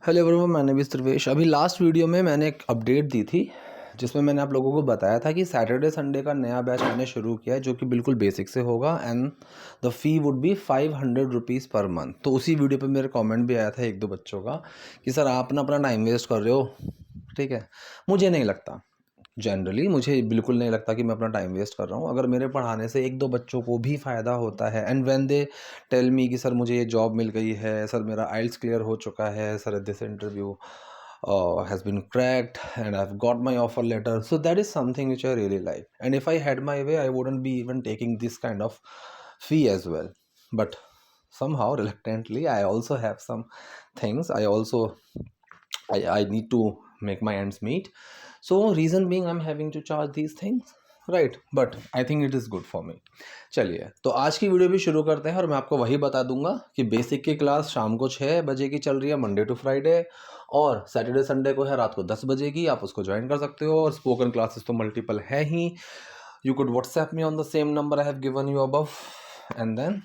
Hello everyone, मैं नेविस ध्रुवेश। अभी last video में मैंने एक अपडेट दी थी जिसमें मैंने आप लोगों को बताया था कि सैटरडे संडे का नया बैच मैंने शुरू किया है जो कि बिल्कुल बेसिक से होगा and the fee would be 500 rupees per month. तो उसी वीडियो पे मेरे कमेंट भी आया था एक दो बच्चों का कि सर आप ना अपना टाइम वेस्ट कर रहे हो। ठीक है, मुझे नहीं लगता, जनरली मुझे बिल्कुल नहीं लगता कि मैं अपना टाइम वेस्ट कर रहा हूँ। अगर मेरे पढ़ाने से एक दो बच्चों को भी फ़ायदा होता है and when they tell me कि सर मुझे ये जॉब मिल गई है, सर मेरा आइल्स क्लियर हो चुका है, sir this interview has been cracked and I've got my offer letter, so that is something which I really like. And if I had my way, I wouldn't be even taking this kind of fee as well. But somehow reluctantly I also have some things I need to make my ends meet. So reason being I'm having to charge these things, right? But I think it is good for me. चलिए, तो आज की video भी शुरू करते हैं और मैं आपको वही बता दूंगा कि बेसिक की क्लास शाम को 6 बजे की चल रही है, मंडे टू फ्राइडे, और सैटरडे संडे को है रात को 10 बजे की। आप उसको ज्वाइन कर सकते हो और स्पोकन क्लासेस तो मल्टीपल है ही। You could WhatsApp me on the same number I have given you above and then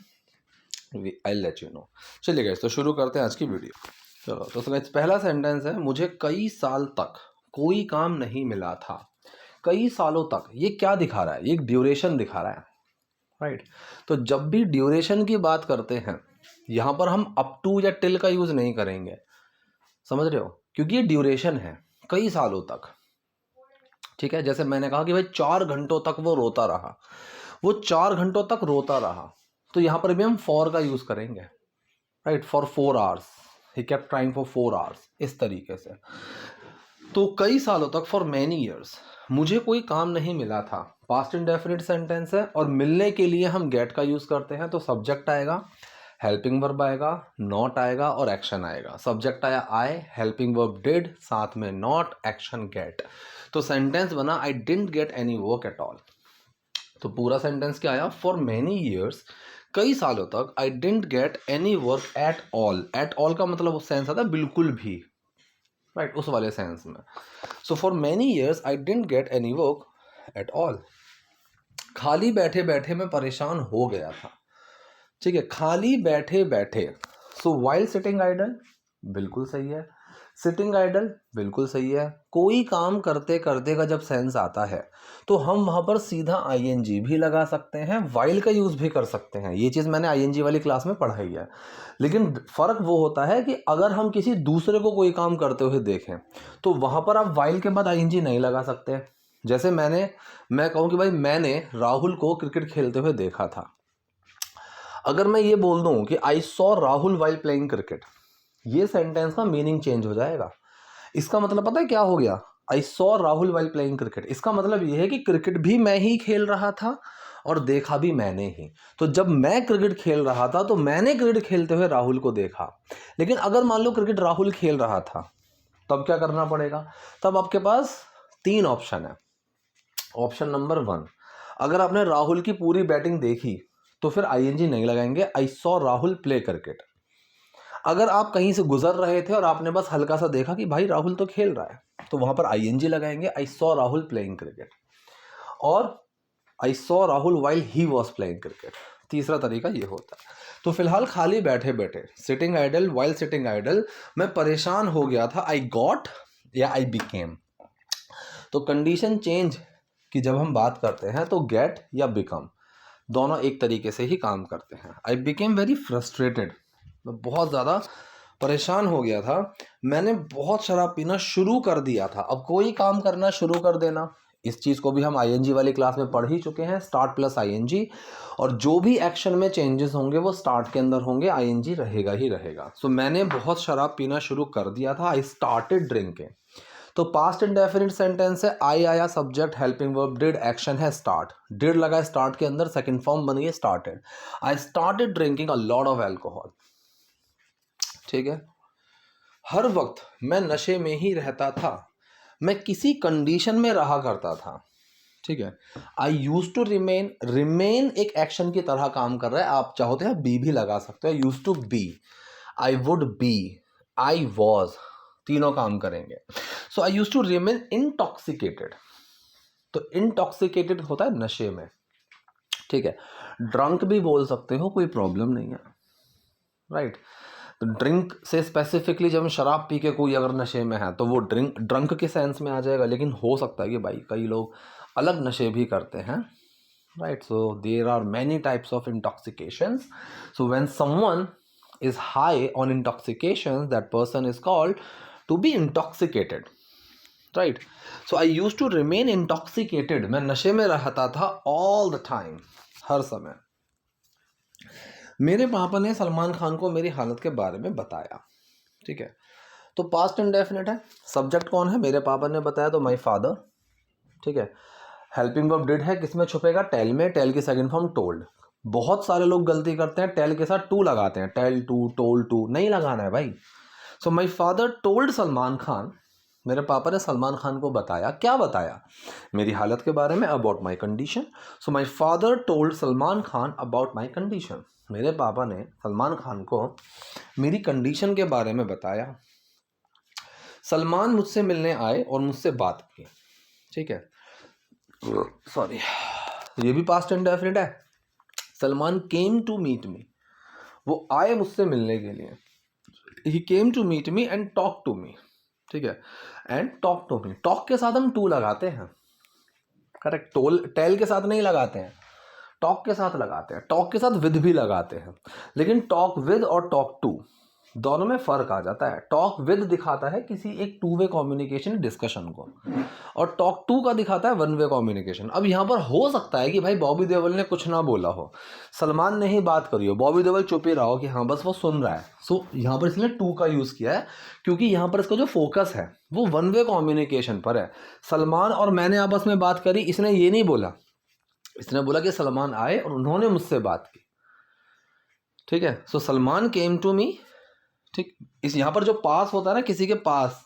I let you know. चलिए गाइस, तो शुरू करते हैं आज की वीडियो। चलो, तो गाइस पहला सेंटेंस है, मुझे कई साल तक कोई काम नहीं मिला था। कई सालों तक, ये क्या दिखा रहा है? ये एक ड्यूरेशन दिखा रहा है, राइट? तो जब भी ड्यूरेशन की बात करते हैं यहाँ पर हम अप टू या टिल का यूज नहीं करेंगे, समझ रहे हो? क्योंकि ये ड्यूरेशन है कई सालों तक। ठीक है, जैसे मैंने कहा कि भाई 4 घंटों तक वो रोता रहा, वो 4 घंटों तक रोता रहा, तो यहाँ पर भी हम फॉर का यूज करेंगे, right? For 4 hours, he kept trying for 4 hours, इस तरीके से। तो कई सालों तक, फॉर मैनी ईयर्स, मुझे कोई काम नहीं मिला था, पास्ट इंडेफिनिट सेंटेंस है और मिलने के लिए हम गेट का यूज करते हैं। तो सब्जेक्ट आएगा, हेल्पिंग वर्ब आएगा, नॉट आएगा और एक्शन आएगा। सब्जेक्ट आया आई, हेल्पिंग वर्ब डिड, साथ में नॉट, एक्शन गेट। तो सेंटेंस बना I didn't get any work at all. तो पूरा सेंटेंस क्या आया? फॉर मेनी ईयर्स, कई सालों तक, I didn't get any work at all. At all का मतलब सेंस आता है बिल्कुल भी, राइट? उस वाले सेंस में। So for many years I didn't get any work at all. खाली बैठे बैठे मैं परेशान हो गया था। ठीक है, खाली बैठे बैठे। सो वाइल सिटिंग आइडल, बिल्कुल सही है। सिटिंग आइडल बिल्कुल सही है। कोई काम करते करते का जब सेंस आता है तो हम वहां पर सीधा आईएनजी भी लगा सकते हैं, वाइल का यूज भी कर सकते हैं। ये चीज मैंने आईएनजी वाली क्लास में पढ़ाई है। लेकिन फर्क वो होता है कि अगर हम किसी दूसरे को कोई काम करते हुए देखें तो वहां पर आप वाइल के बाद आईएनजी नहीं लगा सकते। जैसे मैं कहूं कि भाई मैंने राहुल को क्रिकेट खेलते हुए देखा था। अगर मैं ये बोल दूं कि आई saw Rahul while playing cricket, ये सेंटेंस का मीनिंग चेंज हो जाएगा। इसका मतलब पता है क्या हो गया? आई saw Rahul while playing cricket, इसका मतलब ये है कि क्रिकेट भी मैं ही खेल रहा था और देखा भी मैंने ही। तो जब मैं क्रिकेट खेल रहा था तो मैंने क्रिकेट खेलते हुए राहुल को देखा। लेकिन अगर मान लो क्रिकेट राहुल खेल रहा था, तब क्या करना पड़ेगा? तब आपके पास 3 ऑप्शन है। ऑप्शन नंबर 1, अगर आपने राहुल की पूरी बैटिंग देखी तो फिर आईएनजी नहीं लगाएंगे, I saw Rahul play cricket. अगर आप कहीं से गुजर रहे थे और आपने बस हल्का सा देखा कि भाई राहुल तो खेल रहा है, तो वहां पर आईएनजी लगाएंगे, I saw Rahul playing cricket. और I saw Rahul while he was playing cricket. तीसरा तरीका ये होता है। तो फिलहाल खाली बैठे बैठे, sitting idle, while sitting idle, मैं परेशान हो गया था, आई गॉट या आई बिकेम। तो कंडीशन चेंज की जब हम बात करते हैं तो गेट या बिकम दोनों एक तरीके से ही काम करते हैं। आई बिकेम वेरी फ्रस्ट्रेटेड, मैं बहुत ज़्यादा परेशान हो गया था, मैंने बहुत शराब पीना शुरू कर दिया था। अब कोई काम करना शुरू कर देना, इस चीज़ को भी हम आईएनजी वाली क्लास में पढ़ ही चुके हैं, स्टार्ट प्लस आईएनजी। और जो भी एक्शन में चेंजेस होंगे वो स्टार्ट के अंदर होंगे, आईएनजी रहेगा ही रहेगा। सो मैंने बहुत शराब पीना शुरू कर दिया था, आई स्टार्टेड ड्रिंकिंग। तो पास्ट इंडेफिनिट सेंटेंस है, आई आया, subject, helping verb did, action है स्टार्ट, डिड लगा स्टार्ट के अंदर, सेकंड फॉर्म बन गई started. I started drinking a lot of alcohol. ठीक है, हर वक्त मैं नशे में ही रहता था, मैं किसी कंडीशन में रहा करता था। ठीक है, आई यूज टू रिमेन, रिमेन एक एक्शन की तरह काम कर रहा है, आप चाहो तो बी भी लगा सकते हो, use to be, I would be, I was, तीनों काम करेंगे। So I use to remain intoxicated, तो इंटॉक्सिकेटेड होता है नशे में। ठीक है, ड्रंक भी बोल सकते हो, कोई प्रॉब्लम नहीं है, राइट? तो ड्रिंक से स्पेसिफिकली जब हम शराब पी के कोई अगर नशे में है तो वो ड्रंक के सेंस में आ जाएगा, लेकिन हो सकता है कि भाई कई लोग अलग नशे भी करते हैं, right. So there are many types of intoxications. So when someone is high on intoxications, that person is called to be intoxicated, right. So I use to remain intoxicated. मैं नशे में रहता था ऑल द टाइम, हर समय. मेरे पापा ने सलमान खान को मेरी हालत के बारे में बताया, ठीक है. तो पास्ट इंडेफिनिट है, सब्जेक्ट कौन है, मेरे पापा ने बताया, तो माय फादर, ठीक है. हेल्पिंग वर्ब डिड है, किसमें छुपेगा, टेल में. टेल की सेकंड फॉर्म टोल्ड. बहुत सारे लोग गलती करते हैं, टेल के साथ टू लगाते हैं, टेल टू, टोल्ड टू, नहीं लगाना है भाई. So my father told Salman Khan, मेरे पापा ने सलमान खान को बताया. क्या बताया, मेरी हालत के बारे में, about my condition. So my father told Salman Khan about my condition. मेरे पापा ने सलमान खान को मेरी कंडीशन के बारे में बताया. सलमान मुझसे मिलने आए और मुझसे बात की, ठीक है. सॉरी, ये भी पास्ट इंडेफिनिट है. Salman came to meet me, वो आए मुझसे मिलने के लिए. He came to meet me and talk to me, ठीक है. And talk to me, talk के साथ हम टू लगाते हैं, करेक्ट. टेल के साथ नहीं लगाते हैं, टॉक के साथ लगाते हैं. टॉक के साथ विद भी लगाते हैं, लेकिन टॉक विद और टॉक टू दोनों में फ़र्क आ जाता है. टॉक विद दिखाता है किसी एक टू वे कम्युनिकेशन डिस्कशन को, और टॉक टू का दिखाता है वन वे कम्युनिकेशन. अब यहाँ पर हो सकता है कि भाई बॉबी देओल ने कुछ ना बोला हो, सलमान ने ही बात करी हो, बॉबी देओल चुप ही रहा हो कि हाँ बस वो सुन रहा है. सो यहाँ पर इसने टू का यूज़ किया है, क्योंकि यहाँ पर इसका जो फोकस है वो वन वे कम्युनिकेशन पर है. सलमान और मैंने आपस में बात करी, इसने ये नहीं बोला, इसने बोला कि सलमान आए और उन्होंने मुझसे बात की, ठीक है. सो सलमान केम टू मी, ठीक. इस यहाँ पर जो पास होता है ना किसी के पास,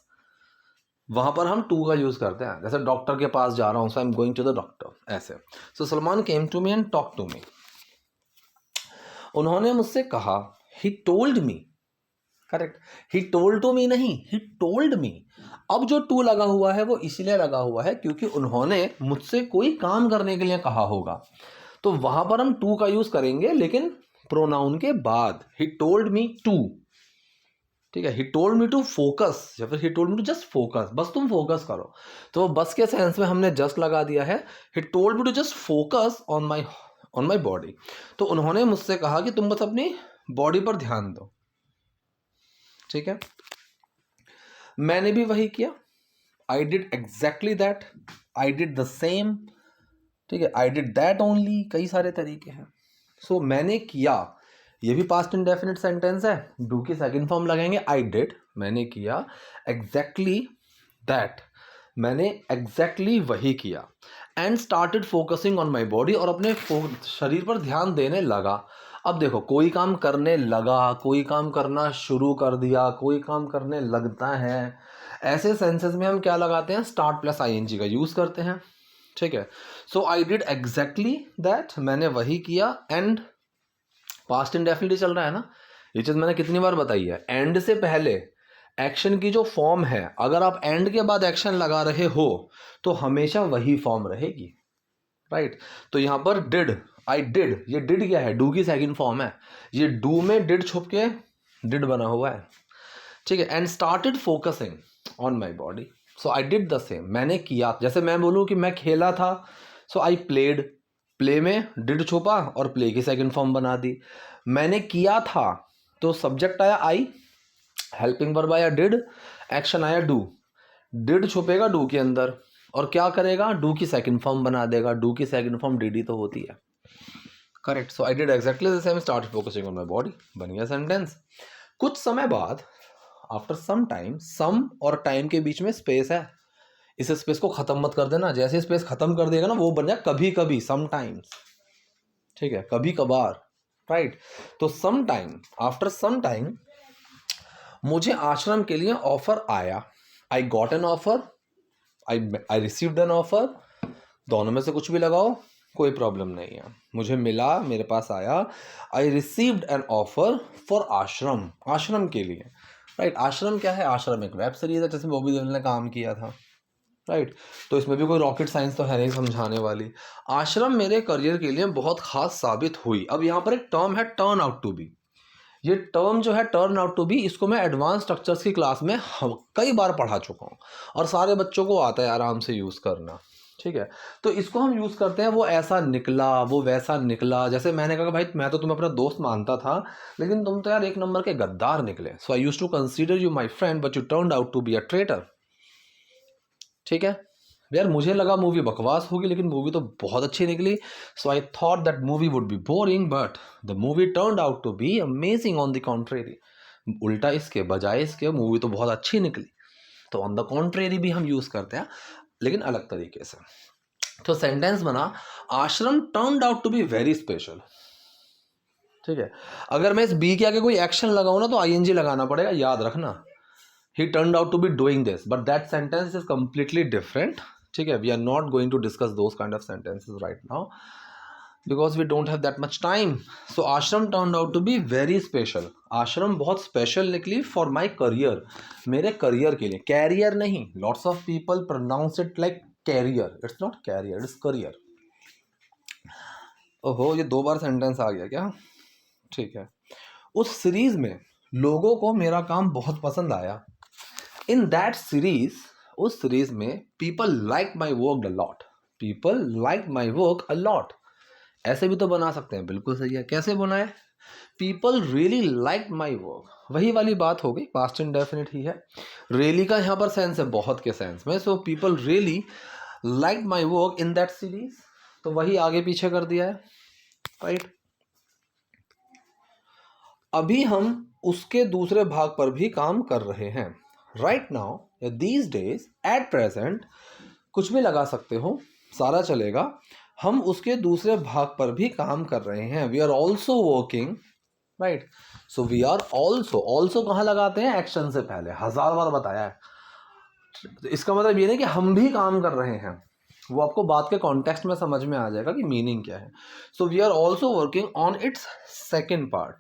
वहां पर हम टू का यूज करते हैं. जैसे डॉक्टर के पास जा रहा हूं, so I am going to the doctor, ऐसे. So Salman came to me and talk to me. उन्होंने मुझसे कहा, he told me, correct. He told to me नहीं, ही टोल्ड मी. अब जो टू लगा हुआ है वो इसलिए लगा हुआ है क्योंकि उन्होंने मुझसे कोई काम करने के लिए कहा होगा, तो वहां पर हम टू का यूज करेंगे, लेकिन प्रोनाउन के बाद. ही टोल्ड मी टू, ठीक है. He told me to focus, या फिर he told me to just focus, बस तुम फोकस करो. तो बस के सेंस में हमने जस्ट लगा दिया है. He told me to just focus on my body. तो उन्होंने मुझसे कहा कि तुम बस अपनी बॉडी पर ध्यान दो, ठीक है. मैंने भी वही किया. I did exactly that, I did the same, ठीक है. आई डिड दैट ओनली, कई सारे तरीके हैं. सो मैंने किया, ये भी पास्ट इंडेफिनिट सेंटेंस है. डू की सेकंड फॉर्म लगाएंगे आई डिड, मैंने किया. एग्जैक्टली दैट, मैंने एग्जैक्टली वही किया. And started focusing on my body, और अपने शरीर पर ध्यान देने लगा. अब देखो, कोई काम करने लगा, कोई काम करना शुरू कर दिया, कोई काम करने लगता है, ऐसे सेंसेस में हम क्या लगाते हैं, स्टार्ट प्लस आईएनजी का यूज करते हैं, ठीक है. सो आई डिड एग्जैक्टली दैट, मैंने वही किया. एंड पास्ट इंडेफिनिट चल रहा है ना, ये चीज मैंने कितनी बार बताई है. एंड से पहले एक्शन की जो फॉर्म है, अगर आप एंड के बाद एक्शन लगा रहे हो तो हमेशा वही फॉर्म रहेगी, राइट. तो यहां पर डिड, आई डिड, ये डिड क्या है, डू की सेकंड फॉर्म है. ये डू में डिड छुप के डिड बना हुआ है, ठीक है. And started focusing on my body. So I did the same, मैंने किया. जैसे मैं बोलूँ कि मैं खेला था, सो आई प्लेड, प्ले में डिड छुपा और प्ले की सेकंड फॉर्म बना दी. मैंने किया था, तो सब्जेक्ट आया आई, हेल्पिंग वर्ब आया डिड, एक्शन आया डू. डिड छुपेगा डू के अंदर और क्या करेगा, डू की सेकंड फॉर्म बना देगा. डू की सेकंड फॉर्म डिड ही तो होती है, correct. So I did exactly the same, started focusing on my body, बन गया सेंटेंस. कुछ समय बाद, आफ्टर सम टाइम, सम और टाइम के बीच में स्पेस है, इस स्पेस को खत्म मत कर देना. जैसे स्पेस खत्म कर देगा ना, वो बन जाए कभी कभी, सम टाइम्स, ठीक है, कभी कभार, राइट. तो some time, after some time, मुझे आश्रम के लिए ऑफर आया. I got an offer, I received an offer, दोनों में से कुछ भी लगाओ, कोई प्रॉब्लम नहीं है. मुझे मिला, मेरे पास आया. आई रिसीव्ड एन ऑफर फॉर आश्रम, आश्रम के लिए, राइट. आश्रम क्या है, आश्रम एक वेब सीरीज है जिसमें बॉबी देओल ने काम किया था, राइट. तो इसमें भी कोई रॉकेट साइंस तो है नहीं समझाने वाली. आश्रम मेरे करियर के लिए बहुत खास साबित हुई. अब यहाँ पर एक टर्म है टर्न आउट टू बी. ये टर्म जो है टर्न आउट टू बी, इसको मैं एडवांस स्ट्रक्चर्स की क्लास में कई बार पढ़ा चुका हूँ और सारे बच्चों को आता है आराम से यूज़ करना, ठीक है। तो इसको हम यूज़ करते हैं, वो ऐसा निकला, वो वैसा निकला। जैसे मैंने कहा भाई मैं तो तुम्हें अपना दोस्त मानता था, लेकिन तुम तो यार एक नंबर के गद्दार निकले। So I used to consider you my friend but you turned out to be a traitor, ठीक है। यार मुझे लगा मूवी बकवास होगी, लेकिन मूवी तो बहुत अच्छी निकली। So I thought that movie would be boring, but the movie turned out to be amazing on the contrary. उल्टा इसके बजाय इसके मूवी तो बहुत अच्छी निकली। तो ऑन द कॉन्ट्रेरी भी हम यूज़ करते हैं, लेकिन अलग तरीके से। तो सेंटेंस बना, Aashram turned out to be very special, ठीक है। अगर मैं इस बी के आगे कोई एक्शन लगाऊं ना तो आईएनजी लगाना पड़ेगा, याद रखना। He turned out to be doing this, but that sentence is completely different, ठीक है। We are not going to discuss those kind of sentences right now because we don't have that much time. So ashram turned out to be very special. आश्रम बहुत special निकली for my career, मेरे career के लिए। Career नहीं, lots of people pronounce it like career. It's not career, it's career. ओहो, ये 2 बार sentence आ गया क्या, ठीक है। उस सीरीज में लोगों को मेरा काम बहुत पसंद आया। इन दैट सीरीज, उस सीरीज में people like my work a lot, people like my work a lot. ऐसे भी तो बना सकते हैं, बिल्कुल सही है। कैसे बनाए, people really like my work, वही वाली बात हो गई, पास्ट इंडेफिनिट ही है। रियली का यहाँ पर सेंस है बहुत के सेंस में। So people really like my work in that series, तो वही आगे पीछे कर दिया है, राइट। अभी हम उसके दूसरे भाग पर भी काम कर रहे हैं। Right now, these days, at present, कुछ भी लगा सकते हो, सारा चलेगा। हम उसके दूसरे भाग पर भी काम कर रहे हैं। We are also working, right. So we are also, also कहाँ लगाते हैं, एक्शन से पहले, 1000 बार बताया है। तो इसका मतलब ये नहीं कि हम भी काम कर रहे हैं, वो आपको बात के कॉन्टेक्स्ट में समझ में आ जाएगा कि मीनिंग क्या है। So we are also working on its second part,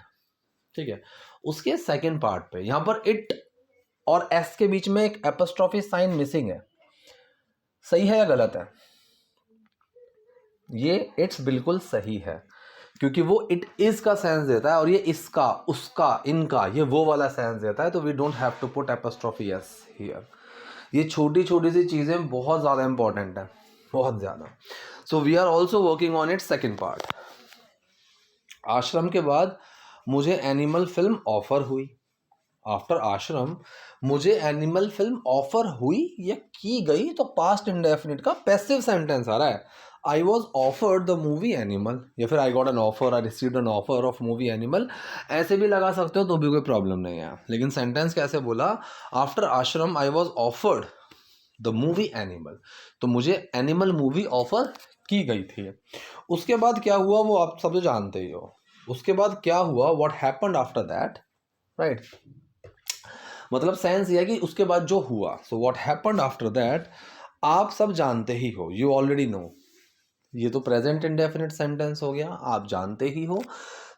ठीक है। उसके सेकेंड पार्ट पे यहां पर इट और एस के बीच में एक एपोस्ट्रोफी साइन मिसिंग है। सही है या गलत है, ये इट्स बिल्कुल सही है, क्योंकि वो इट इज का सेंस देता है और ये इसका, उसका, इनका, ये वो वाला सेंस देता है। तो we don't have to put apostrophe S here. ये छोटी छोटी सी चीजें बहुत ज्यादा इंपॉर्टेंट है, बहुत ज्यादा। So we are also working on its second part. Aashram के बाद मुझे एनिमल फिल्म ऑफर हुई। आफ्टर आश्रम मुझे एनिमल फिल्म ऑफर हुई या की गई, तो पास्ट इंडेफिनिट का पैसिव सेंटेंस आ रहा है। I was offered the movie animal, या फिर आई got an offer, I received an offer of movie animal, ऐसे भी लगा सकते हो तो भी कोई प्रॉब्लम नहीं है। लेकिन सेंटेंस कैसे बोला, आफ्टर आश्रम I was offered the movie animal, तो मुझे एनिमल मूवी ऑफर की गई थी। उसके बाद क्या हुआ वो आप सब जानते ही हो। उसके बाद क्या हुआ, what happened after that, right. मतलब सेंस ये है कि उसके बाद जो हुआ, so what happened after that, आप सब जानते ही हो, यू ऑलरेडी नो। ये तो प्रेजेंट इंडेफिनिट सेंटेंस हो गया, आप जानते ही हो।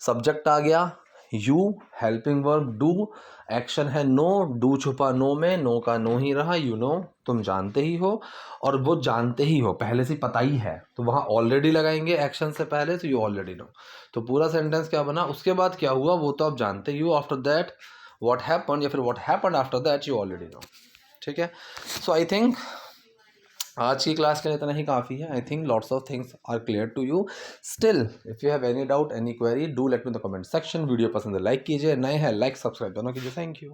सब्जेक्ट आ गया you, helping verb do, action है नो, डू छुपा नो में, नो का नो ही रहा, यू नो, तुम जानते ही हो। और वो जानते ही हो पहले से पता ही है, तो वहाँ ऑलरेडी लगाएंगे एक्शन से पहले, तो यू ऑलरेडी नो। तो पूरा सेंटेंस क्या बना, उसके बाद क्या हुआ वो तो आप जानते ही हो, आफ्टर दैट व्हाट हैपेंड, या फिर what happened after that you already know, ठीक है। सो आई थिंक आज की क्लास के लिए इतना ही काफ़ी है। I think lots of things are clear to you. Still if you have any doubt, any query, do let me in the comment section. Video पसंद है लाइक कीजिए, नए हैं लाइक सब्सक्राइब दोनों कीजिए। Thank you.